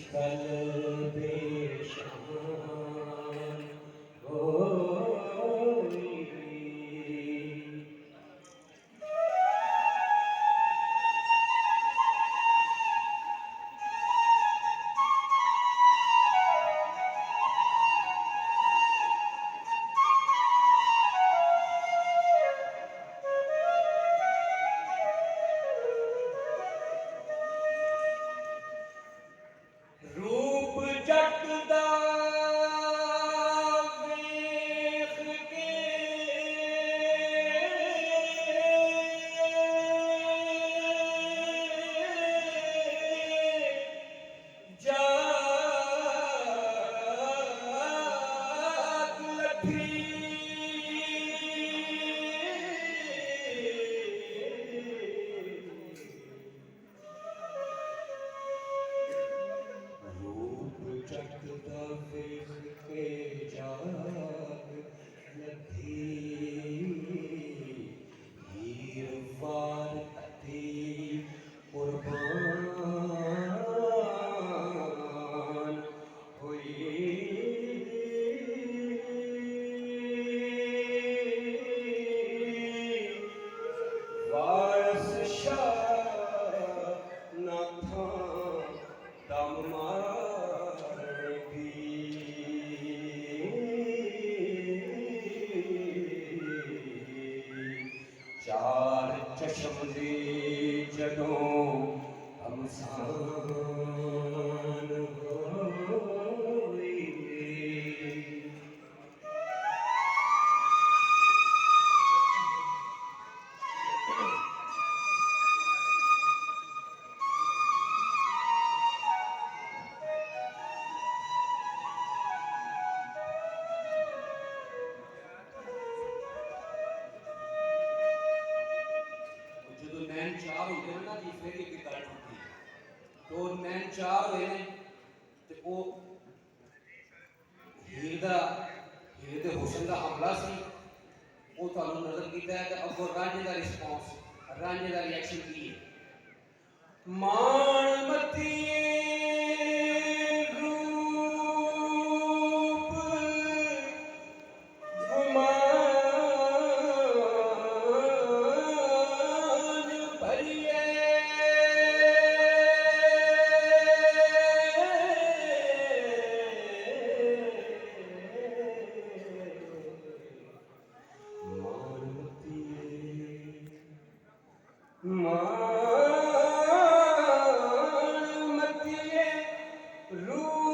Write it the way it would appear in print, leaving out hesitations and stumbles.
कल बेशान होई। रूप जट दा वेख के जाग लठी। रूप जट दा वेख के जाग लठी। हीर वार अति कुर्बान होई। वारस शाह न था दम मारगी। चार चश्म दे जदों हमसान होई। जो नैन चार होते हैं ना जी, फिर एक गल होती है। तो नैन चार हुए हैं तो वो हीर दे हुसन का हमला सी, वो तुहानू नजर कीता है। तो अगो रांझे का रिस्पॉन्स, रांझे का रिएक्शन की है। मान मतिए रूप गुमान भरिए। मान मतिए रूप